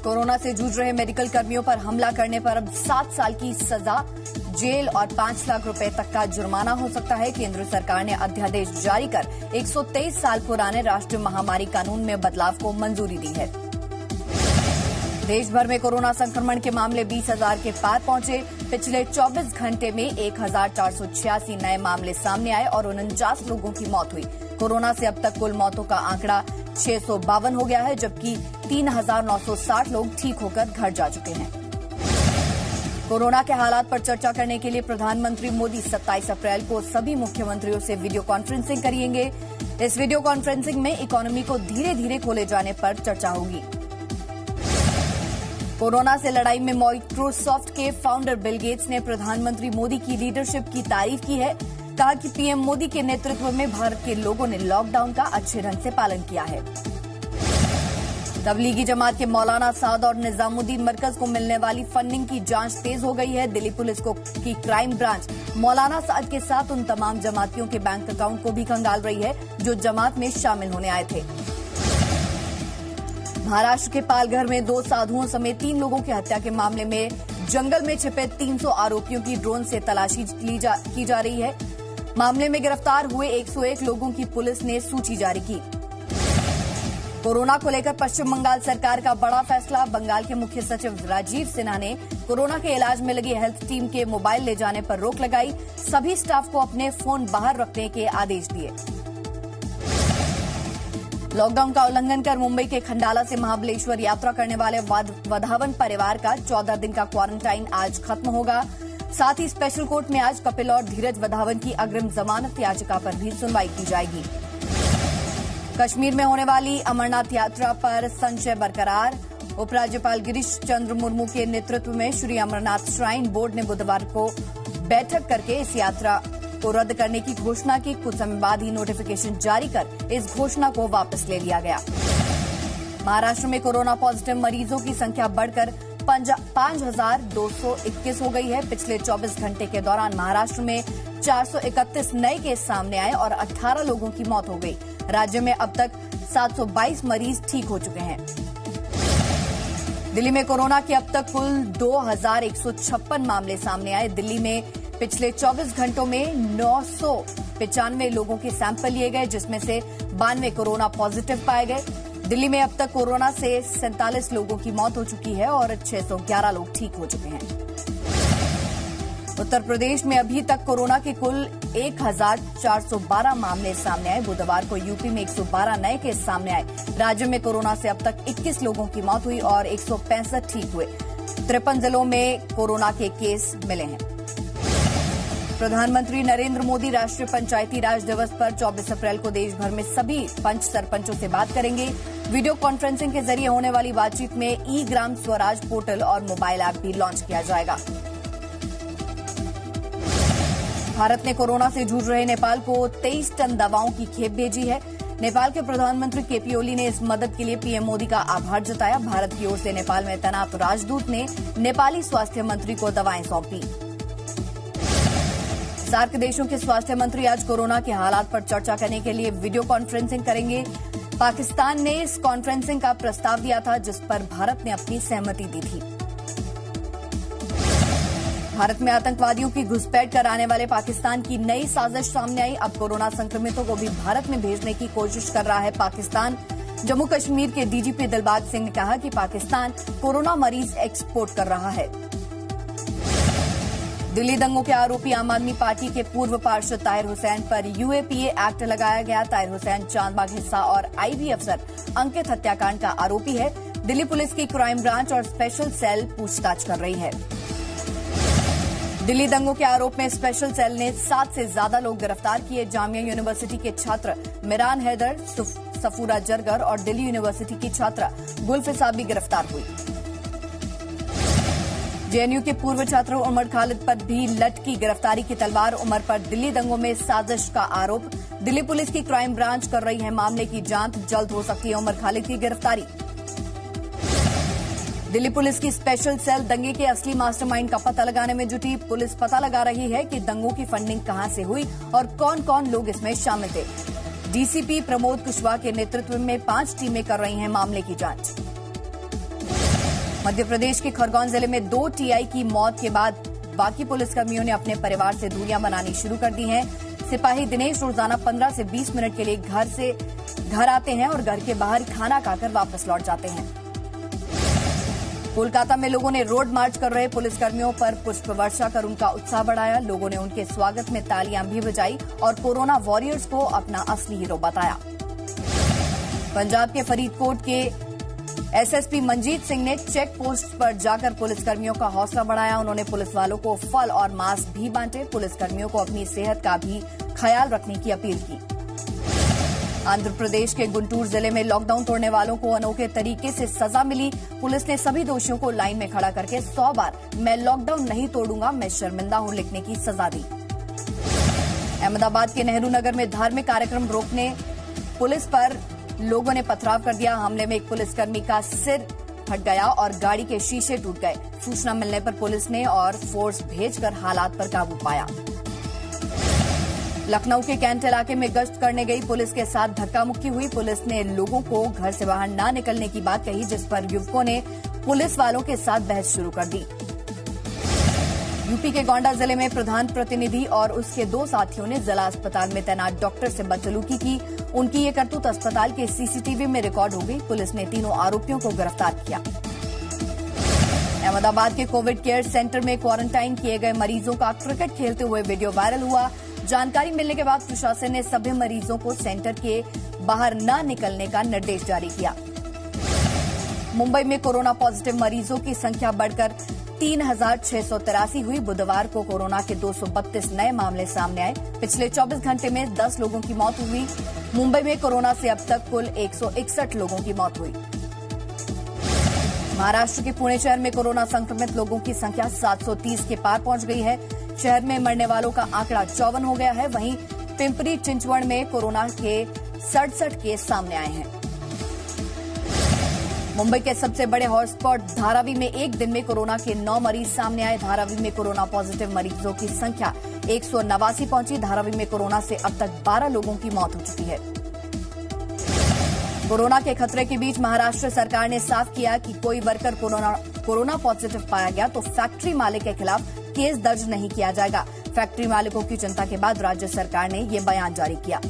Corona से जूझ रहे मेडिकल कर्मियों पर हमला करने पर अब 7 साल की सजा, जेल और 5 लाख रुपए तक का जुर्माना हो सकता है। केंद्र सरकार ने अध्यादेश जारी कर 123 साल पुराने राष्ट्रीय महामारी कानून में बदलाव को मंजूरी दी है। देश भर में कोरोना संक्रमण के मामले 20,000 के पार पहुंचे। पिछले 24 घंटे में 1,486 नए मामले सामने आए और 49 लोगों की मौत हुई। कोरोना से अब तक कुल मौतों का आंकड़ा 652 हो गया है, जबकि 3,960 लोग ठीक होकर घर जा चुके हैं। कोरोना के हालात पर चर्चा करने के लिए प्रधानमंत्री मोदी 27 अप्रैल को सभी मुख्यमंत्रियों से वीडियो कॉन्फ्रेंसिंग करेंगे। इस वीडियो कॉन्फ्रेंसिंग में इकोनॉमी को धीरे धीरे खोले जाने पर चर्चा होगी। कोरोना से लड़ाई में माइक्रोसॉफ्ट के फाउंडर बिल गेट्स ने प्रधानमंत्री मोदी की लीडरशिप की तारीफ की है। कहा कि पीएम मोदी के नेतृत्व में भारत के लोगों ने लॉकडाउन का अच्छे ढंग से पालन किया है। तबलीगी जमात के मौलाना साद और निजामुद्दीन मरकज को मिलने वाली फंडिंग की जांच तेज हो गई है। दिल्ली पुलिस की क्राइम ब्रांच मौलाना साद के साथ उन तमाम जमातियों के बैंक अकाउंट को भी खंगाल रही है जो जमात में शामिल होने आए थे। महाराष्ट्र के पालघर में 2 साधुओं समेत 3 लोगों की हत्या के मामले में जंगल में छिपे 300 आरोपियों की ड्रोन से तलाशी की जा रही है। मामले में गिरफ्तार हुए 101 लोगों की पुलिस ने सूची जारी की। कोरोना को लेकर पश्चिम बंगाल सरकार का बड़ा फैसला। बंगाल के मुख्य सचिव राजीव सिन्हा ने कोरोना के इलाज में लगी हेल्थ टीम के मोबाइल ले जाने पर रोक लगाई। सभी स्टाफ को अपने फोन बाहर रखने के आदेश दिए। लॉकडाउन का उल्लंघन कर मुंबई के खंडाला से महाबलेश्वर यात्रा करने वाले वधावन परिवार का 14 दिन का क्वारंटाइन आज खत्म होगा। साथ ही स्पेशल कोर्ट में आज कपिल और धीरज वधावन की अग्रिम जमानत याचिका पर भी सुनवाई की जाएगी। कश्मीर में होने वाली अमरनाथ यात्रा पर संशय बरकरार। उपराज्यपाल गिरीश चंद्र मुर्मू के नेतृत्व में श्री अमरनाथ श्राइन बोर्ड ने बुधवार को बैठक करके इस यात्रा को रद्द करने की घोषणा की। कुछ समय बाद ही नोटिफिकेशन जारी कर इस घोषणा को वापस ले लिया गया। महाराष्ट्र में कोरोना पॉजिटिव मरीजों की संख्या बढ़कर 5,221 हो गई है। पिछले 24 घंटे के दौरान महाराष्ट्र में 431 नए केस सामने आए और 18 लोगों की मौत हो गई। राज्य में अब तक 722 मरीज ठीक हो चुके हैं। दिल्ली में कोरोना के अब तक कुल 2,156 मामले सामने आए। दिल्ली में पिछले 24 घंटों में 995 लोगों के सैंपल लिए गए, जिसमें से 92 कोरोना पॉजिटिव पाए गए। दिल्ली में अब तक कोरोना से 47 लोगों की मौत हो चुकी है और 611 लोग ठीक हो चुके हैं। उत्तर प्रदेश में अभी तक कोरोना के कुल 1,412 मामले सामने आए। बुधवार को यूपी में 112 नए केस सामने आए। राज्य में कोरोना से अब तक 21 लोगों की मौत हुई और 165 ठीक हुए। 53 जिलों में कोरोना के केस मिले हैं। प्रधानमंत्री नरेंद्र मोदी राष्ट्रीय पंचायती राज दिवस पर 24 अप्रैल को देश भर में सभी पंच सरपंचों से बात करेंगे। वीडियो कॉन्फ्रेंसिंग के जरिए होने वाली बातचीत में ई ग्राम स्वराज पोर्टल और मोबाइल ऐप भी लॉन्च किया जाएगा। भारत ने कोरोना से जूझ रहे नेपाल को 23 टन दवाओं की खेप भेजी है। नेपाल के प्रधानमंत्री केपी ओली ने इस मदद के लिए पीएम मोदी का आभार जताया। भारत की ओर से नेपाल में तैनात राजदूत ने नेपाली स्वास्थ्य मंत्री को दवाएं सौंपी। सार्क देशों के स्वास्थ्य मंत्री आज कोरोना के हालात पर चर्चा करने के लिए वीडियो कॉन्फ्रेंसिंग करेंगे। पाकिस्तान ने इस कॉन्फ्रेंसिंग का प्रस्ताव दिया था, जिस पर भारत ने अपनी सहमति दी थी। भारत में आतंकवादियों की घुसपैठ कराने वाले पाकिस्तान की नई साजिश सामने आई। अब कोरोना संक्रमितों को भी भारत में भेजने की कोशिश कर रहा है पाकिस्तान। जम्मू कश्मीर के डीजीपी दिलबाग सिंह ने कहा कि पाकिस्तान कोरोना मरीज एक्सपोर्ट कर रहा है। दिल्ली दंगों के आरोपी आम आदमी पार्टी के पूर्व पार्षद ताहिर हुसैन पर यूएपीए एक्ट लगाया गया। ताहिर हुसैन चांदबाग हिस्सा और आईबी अफसर अंकित हत्याकांड का आरोपी है। दिल्ली पुलिस की क्राइम ब्रांच और स्पेशल सेल पूछताछ कर रही है। दिल्ली दंगों के आरोप में स्पेशल सेल ने 7 से ज्यादा लोग गिरफ्तार किए। जामिया यूनिवर्सिटी के छात्र मिरान हैदर, सफूरा जरगर और दिल्ली यूनिवर्सिटी की छात्रा गुलफिसा भी गिरफ्तार हुई। जेएनयू के पूर्व छात्र उमर खालिद पर भी लटकी गिरफ्तारी की तलवार। उमर पर दिल्ली दंगों में साजिश का आरोप। दिल्ली पुलिस की क्राइम ब्रांच कर रही है मामले की जांच। जल्द हो सकती है उमर खालिद की गिरफ्तारी। दिल्ली पुलिस की स्पेशल सेल दंगे के असली मास्टरमाइंड का पता लगाने में जुटी। पुलिस पता लगा रही है कि दंगों की फंडिंग कहां से हुई और कौन कौन लोग इसमें शामिल थे। डीसीपी प्रमोद कुशवाहा के नेतृत्व में 5 टीमें कर रही हैं मामले की जांच। मध्य प्रदेश के खरगोन जिले में 2 टीआई की मौत के बाद बाकी पुलिसकर्मियों ने अपने परिवार से दूरियां बनानी शुरू कर दी हैं। सिपाही दिनेश रोजाना 15 से 20 मिनट के लिए घर आते हैं और घर के बाहर खाना खाकर वापस लौट जाते हैं। कोलकाता में लोगों ने रोड मार्च कर रहे पुलिसकर्मियों पर पुष्प वर्षा कर उनका उत्साह बढ़ाया। लोगों ने उनके स्वागत में तालियां भी बजाई और कोरोना वॉरियर्स को अपना असली हीरो बताया। पंजाब के फरीदकोट के एसएसपी मंजीत सिंह ने चेक पोस्ट पर जाकर पुलिसकर्मियों का हौसला बढ़ाया। उन्होंने पुलिस वालों को फल और मास्क भी बांटे। पुलिसकर्मियों को अपनी सेहत का भी ख्याल रखने की अपील की। आंध्र प्रदेश के गुंटूर जिले में लॉकडाउन तोड़ने वालों को अनोखे तरीके से सजा मिली। पुलिस ने सभी दोषियों को लाइन में खड़ा करके 100 बार मैं लॉकडाउन नहीं तोड़ूंगा, मैं शर्मिंदा हूं लिखने की सजा दी। अहमदाबाद के नेहरू नगर में धार्मिक कार्यक्रम रोकने पुलिस पर लोगों ने पथराव कर दिया। हमले में एक पुलिसकर्मी का सिर फट गया और गाड़ी के शीशे टूट गए। सूचना मिलने पर पुलिस ने और फोर्स भेजकर हालात पर काबू पाया। लखनऊ के कैंट इलाके में गश्त करने गई पुलिस के साथ धक्का मुक्की हुई। पुलिस ने लोगों को घर से बाहर न निकलने की बात कही, जिस पर युवकों ने पुलिस वालों के साथ बहस शुरू कर दी। यूपी के गोंडा जिले में प्रधान प्रतिनिधि और उसके 2 साथियों ने जिला अस्पताल में तैनात डॉक्टर से बदसलूकी की। उनकी ये करतूत अस्पताल के सीसीटीवी में रिकॉर्ड हो गई। पुलिस ने तीनों आरोपियों को गिरफ्तार किया। अहमदाबाद के कोविड केयर सेंटर में क्वारंटाइन किए गए मरीजों का क्रिकेट खेलते हुए वीडियो वायरल हुआ। जानकारी मिलने के बाद प्रशासन ने सभी मरीजों को सेंटर के बाहर न निकलने का निर्देश जारी किया। मुंबई में कोरोना पॉजिटिव मरीजों की संख्या बढ़कर 3683 हुई। बुधवार को कोरोना के 232 नए मामले सामने आए। पिछले 24 घंटे में 10 लोगों की मौत हुई। मुंबई में कोरोना से अब तक कुल 161 लोगों की मौत हुई। महाराष्ट्र के पुणे शहर में कोरोना संक्रमित लोगों की संख्या 730 के पार पहुंच गई है। शहर में मरने वालों का आंकड़ा 54 हो गया है। वहीं पिंपरी चिंचवड़ में कोरोना के 67 केस सामने आए हैं। मुंबई के सबसे बड़े हॉटस्पॉट धारावी में एक दिन में कोरोना के 9 मरीज सामने आए। धारावी में कोरोना पॉजिटिव मरीजों की संख्या 189 पहुंची। धारावी में कोरोना से अब तक 12 लोगों की मौत हो चुकी है। कोरोना के खतरे के बीच महाराष्ट्र सरकार ने साफ किया कि कोई वर्कर कोरोना पॉजिटिव पाया गया तो फैक्ट्री मालिक के खिलाफ केस दर्ज नहीं किया जाएगा। फैक्ट्री मालिकों की चिंता के बाद राज्य सरकार ने यह बयान जारी किया।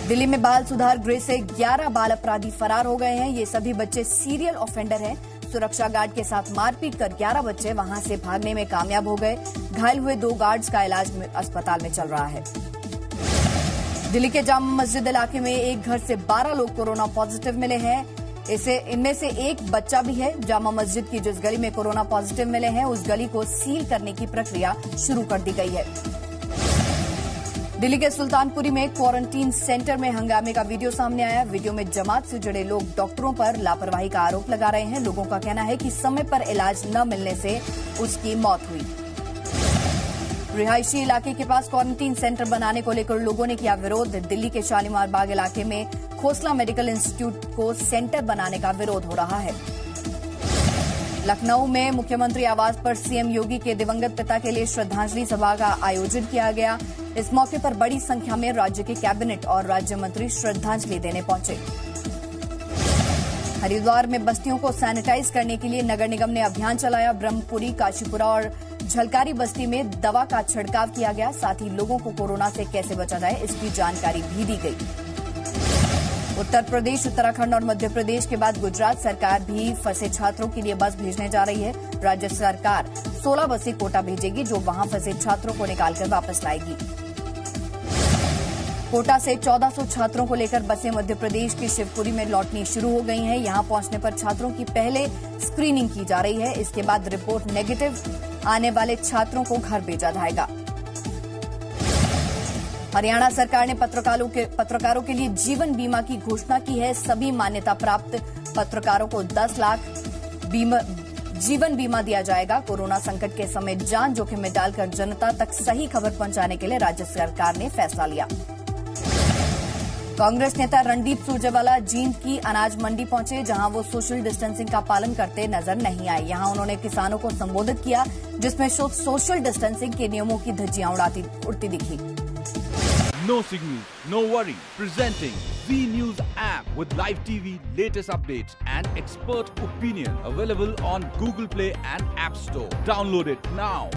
दिल्ली में बाल सुधार गृह से 11 बाल अपराधी फरार हो गए हैं। ये सभी बच्चे सीरियल ऑफेंडर हैं। सुरक्षा गार्ड के साथ मारपीट कर 11 बच्चे वहां से भागने में कामयाब हो गए। घायल हुए 2 गार्ड्स का इलाज अस्पताल में चल रहा है। दिल्ली के जामा मस्जिद इलाके में एक घर से 12 लोग कोरोना पॉजिटिव मिले हैं। इनमें से एक बच्चा भी है। जामा मस्जिद की जिस गली में कोरोना पॉजिटिव मिले हैं उस गली को सील करने की प्रक्रिया शुरू कर दी गई है। दिल्ली के सुल्तानपुरी में क्वारंटीन सेंटर में हंगामे का वीडियो सामने आया। वीडियो में जमात से जुड़े लोग डॉक्टरों पर लापरवाही का आरोप लगा रहे हैं। लोगों का कहना है कि समय पर इलाज न मिलने से उसकी मौत हुई। रिहायशी इलाके के पास क्वारंटीन सेंटर बनाने को लेकर लोगों ने किया विरोध। दिल्ली के शालीमार बाग इलाके में खोसला मेडिकल इंस्टीट्यूट को सेंटर बनाने का विरोध हो रहा है। लखनऊ में मुख्यमंत्री आवास पर सीएम योगी के दिवंगत पिता के लिए श्रद्धांजलि सभा का आयोजन किया गया। इस मौके पर बड़ी संख्या में राज्य के कैबिनेट और राज्य मंत्री श्रद्धांजलि देने पहुंचे। हरिद्वार में बस्तियों को सैनिटाइज करने के लिए नगर निगम ने अभियान चलाया। ब्रह्मपुरी, काशीपुरा और झलकारी बस्ती में दवा का छिड़काव किया गया। साथ ही लोगों को कोरोना से कैसे बचा जाए इसकी जानकारी भी दी गई। उत्तर प्रदेश, उत्तराखंड और मध्य प्रदेश के बाद गुजरात सरकार भी फंसे छात्रों के लिए बस भेजने जा रही है। राज्य सरकार 16 बसें कोटा भेजेगी जो वहां फंसे छात्रों को निकालकर वापस लाएगी। कोटा से 1400 छात्रों को लेकर बसें मध्य प्रदेश की शिवपुरी में लौटनी शुरू हो गई हैं। यहां पहुंचने पर छात्रों की पहले स्क्रीनिंग की जा रही है। इसके बाद रिपोर्ट नेगेटिव आने वाले छात्रों को घर भेजा जाएगा। हरियाणा सरकार ने पत्रकारों के लिए जीवन बीमा की घोषणा की है। सभी मान्यता प्राप्त पत्रकारों को 10 लाख जीवन बीमा दिया जाएगा। कोरोना संकट के समय जान जोखिम में डालकर जनता तक सही खबर पहुंचाने के लिए राज्य सरकार ने फैसला लिया। कांग्रेस नेता रणदीप सुरजेवाला जींद की अनाज मंडी पहुंचे, जहां वो सोशल डिस्टेंसिंग का पालन करते नजर नहीं आए। यहां उन्होंने किसानों को संबोधित किया, जिसमें सोशल डिस्टेंसिंग के नियमों की धज्जियां उड़ती दिखी। No signal, no worry. Presenting Z News app. with live TV, latest updates, and expert opinion. Available on Google Play and App Store. Download it now.